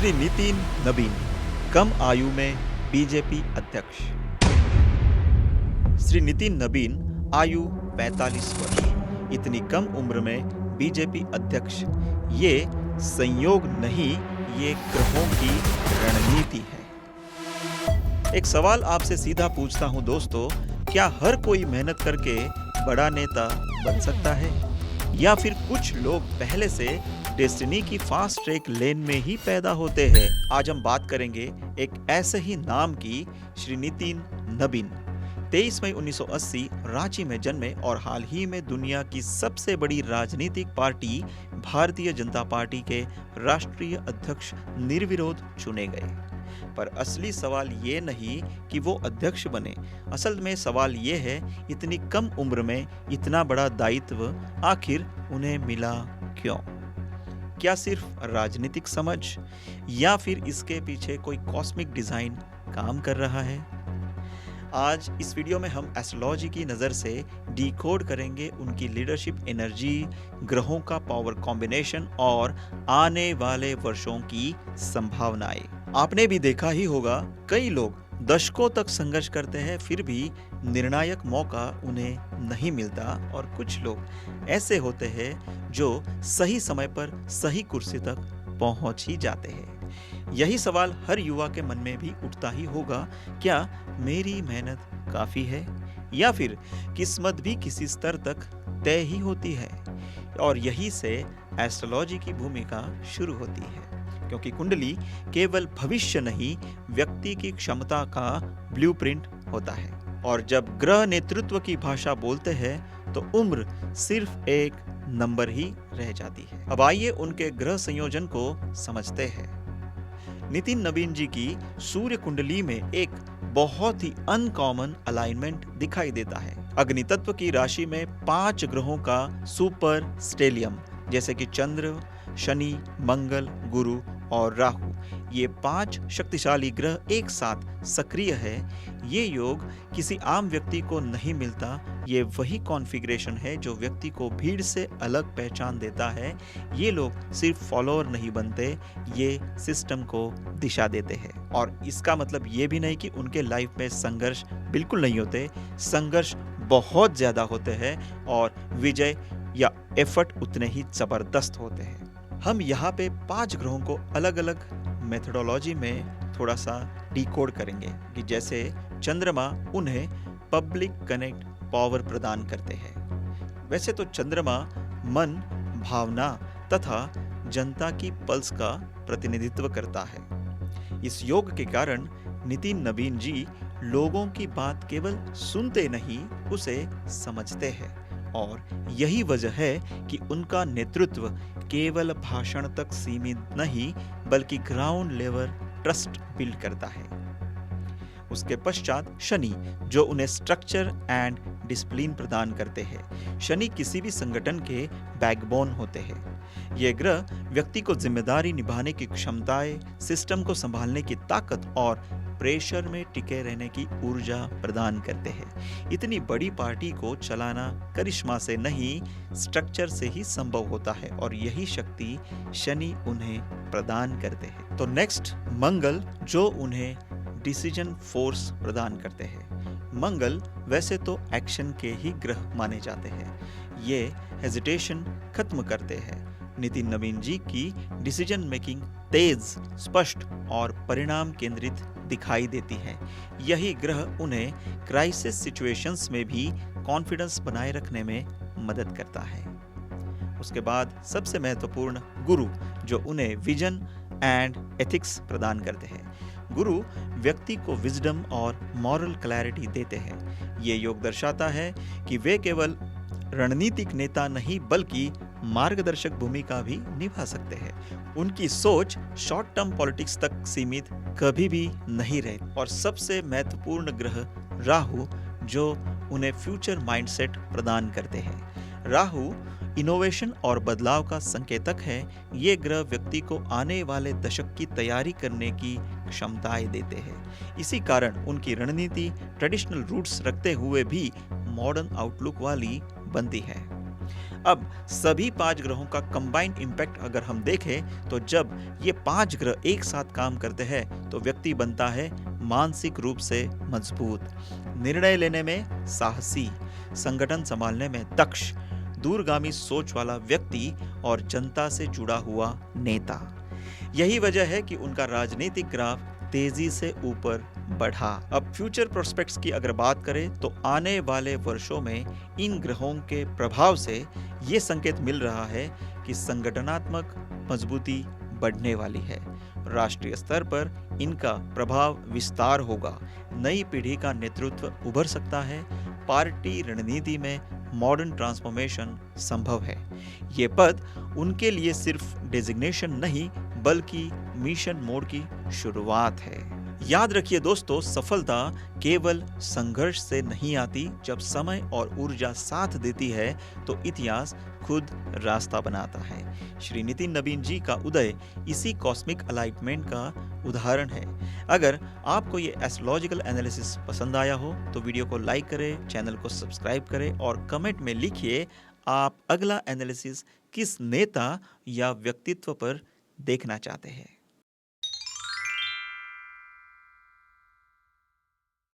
श्री नितिन नबीन कम आयु में बीजेपी अध्यक्ष। श्री नितिन नबीन आयु 45 वर्ष, इतनी कम उम्र में बीजेपी अध्यक्ष। ये संयोग नहीं, ये ग्रहों की रणनीति है। एक सवाल आपसे सीधा पूछता हूं दोस्तों, क्या हर कोई मेहनत करके बड़ा नेता बन सकता है, या फिर कुछ लोग पहले से डेस्टिनी की फास्ट ट्रैक लेन में ही पैदा होते हैं? आज हम बात करेंगे एक ऐसे ही नाम की, श्री नितिन नबीन। 23 मई 1980 रांची में जन्मे और हाल ही में दुनिया की सबसे बड़ी राजनीतिक पार्टी भारतीय जनता पार्टी के राष्ट्रीय अध्यक्ष निर्विरोध चुने गए। पर असली सवाल ये नहीं कि वो अध्यक्ष बने, असल में सवाल ये है, इतनी कम उम्र में इतना बड़ा दायित्व आखिर उन्हें मिला क्यों? क्या सिर्फ राजनीतिक समझ, या फिर इसके पीछे कोई कॉस्मिक डिजाइन काम कर रहा है? आज इस वीडियो में हम एस्ट्रोलॉजी की नज़र से डिकोड करेंगे उनकी लीडरशिप एनर्जी, ग्रहों का पावर कॉम्बिनेशन और आने वाले वर्षों की संभावनाएं। आपने भी देखा ही होगा, कई लोग दशकों तक संघर्ष करते हैं, फिर भी निर्णायक मौका उन्हें नहीं मिलता, और कुछ लोग ऐसे होते हैं जो सही समय पर सही कुर्सी तक पहुंच ही जाते हैं। यही सवाल हर युवा के मन में भी उठता ही होगा, क्या मेरी मेहनत काफी है, या फिर किस्मत भी किसी स्तर तक तय ही होती है? और यही से एस्ट्रोलॉजी की भूमिका शुरू होती है, क्योंकि कुंडली केवल भविष्य नहीं, व्यक्ति की क्षमता का ब्लूप्रिंट होता है। और जब ग्रह नेतृत्व की भाषा बोलते हैं तो उम्र सिर्फ एक नंबर ही रह जाती है। अब आइए उनके ग्रह संयोजन को समझते हैं। नितिन नबीन जी की सूर्य कुंडली में एक बहुत ही अनकॉमन अलाइनमेंट दिखाई देता है। अग्नि तत्व की राशि में 5 ग्रहों का सुपर स्टेलियम, जैसे कि चंद्र, शनि, मंगल, गुरु और राहु, ये 5 शक्तिशाली ग्रह एक साथ सक्रिय है। ये योग किसी आम व्यक्ति को नहीं मिलता। ये वही कॉन्फ़िगरेशन है जो व्यक्ति को भीड़ से अलग पहचान देता है। ये लोग सिर्फ फॉलोअर नहीं बनते, ये सिस्टम को दिशा देते हैं। और इसका मतलब ये भी नहीं कि उनके लाइफ में संघर्ष बिल्कुल नहीं होते। संघर्ष बहुत ज्यादा होते हैं और विजय या एफर्ट उतने ही जबरदस्त होते हैं। हम यहाँ पे 5 ग्रहों को अलग अलग मेथोडोलॉजी में थोड़ा सा डिकोड करेंगे, कि जैसे चंद्रमा उन्हें पब्लिक कनेक्ट पावर प्रदान करते हैं। वैसे तो चंद्रमा मन, भावना तथा जनता की पल्स का प्रतिनिधित्व करता है। इस योग के कारण नितिन नबीन जी लोगों की बात केवल सुनते नहीं, उसे समझते हैं। और यही वजह है कि उनका नेतृत्व केवल भाषण तक सीमित नहीं, बल्कि ग्राउंड लेवल ट्रस्ट बिल्ड करता है। उसके पश्चात शनि, जो उन्हें स्ट्रक्चर एंड डिसिप्लिन प्रदान करते हैं। शनि किसी भी संगठन के बैकबोन होते हैं। ये ग्रह व्यक्ति को जिम्मेदारी निभाने की क्षमताएं, सिस्टम को संभालने की ताकत और प्रेशर में टिके रहने की ऊर्जा प्रदान करते हैं। इतनी बड़ी पार्टी को चलाना करिश्मा से नहीं, स्ट्रक्चर से ही संभव होता है, और यही शक्ति शनि उन्हें प्रदान करते हैं। तो नेक्स्ट मंगल, जो उन्हें डिसीजन फोर्स प्रदान करते हैं। मंगल वैसे तो एक्शन के ही ग्रह माने जाते हैं। ये हेजिटेशन खत्म करते हैं। नितिन नबीन जी की डिसीजन मेकिंग तेज, स्पष्ट और परिणाम केंद्रित दिखाई देती है। यही ग्रह उन्हें क्राइसिस सिचुएशंस में भी कॉन्फिडेंस बनाए रखने में मदद करता है। उसके बाद सबसे महत्वपूर्ण गुरु, जो उन्हें विजन एंड एथिक्स प्रदान करते हैं। गुरु व्यक्ति को विजडम और मॉरल क्लैरिटी देते हैं। ये योग दर्शाता है कि वे केवल रणनीतिक नेता नहीं, बल्कि मार्गदर्शक भूमिका भी निभा सकते हैं। उनकी सोच शॉर्ट टर्म पॉलिटिक्स तक सीमित कभी भी नहीं रहे। और सबसे महत्वपूर्ण ग्रह राहु, जो उन्हें फ्यूचर माइंडसेट प्रदान करते हैं। राहु इनोवेशन और बदलाव का संकेतक है। ये ग्रह व्यक्ति को आने वाले दशक की तैयारी करने की क्षमताएं देते हैं। इसी कारण उनकी रणनीति ट्रेडिशनल रूट्स रखते हुए भी मॉडर्न आउटलुक वाली बनती है। अब सभी 5 ग्रहों का कंबाइंड इम्पैक्ट अगर हम देखें तो जब ये 5 ग्रह एक साथ काम करते हैं तो व्यक्ति बनता है मानसिक रूप से मजबूत, निर्णय लेने में साहसी, संगठन संभालने में दक्ष, दूरगामी सोच वाला व्यक्ति और जनता से जुड़ा हुआ नेता। यही वजह है कि उनका राजनीतिक ग्राफ तेजी से ऊपर बढ़ा। अब फ्यूचर प्रोस्पेक्ट्स की अगर बात करें तो आने वाले वर्षों में इन ग्रहों के प्रभाव से ये संकेत मिल रहा है कि संगठनात्मक मजबूती बढ़ने वाली है। राष्ट्रीय स्तर पर इनका प्रभाव विस्तार होगा, नई पीढ़ी का नेतृत्व उभर सकता है, पार्टी रणनीति में मॉडर्न ट्रांसफॉर्मेशन संभव है। ये पद उनके लिए सिर्फ डेजिग्नेशन नहीं बल्कि मिशन मोड की शुरुआत है। याद रखिए दोस्तों, सफलता केवल संघर्ष से नहीं आती। जब समय और ऊर्जा साथ देती है तो इतिहास खुद रास्ता बनाता है। श्री नितिन नवीन जी का उदय इसी कॉस्मिक अलाइनमेंट का उदाहरण है। अगर आपको ये एस्ट्रोलॉजिकल एनालिसिस पसंद आया हो तो वीडियो को लाइक करें, चैनल को सब्सक्राइब करें और कमेंट में लिखिए आप अगला एनालिसिस किस नेता या व्यक्तित्व पर देखना चाहते हैं।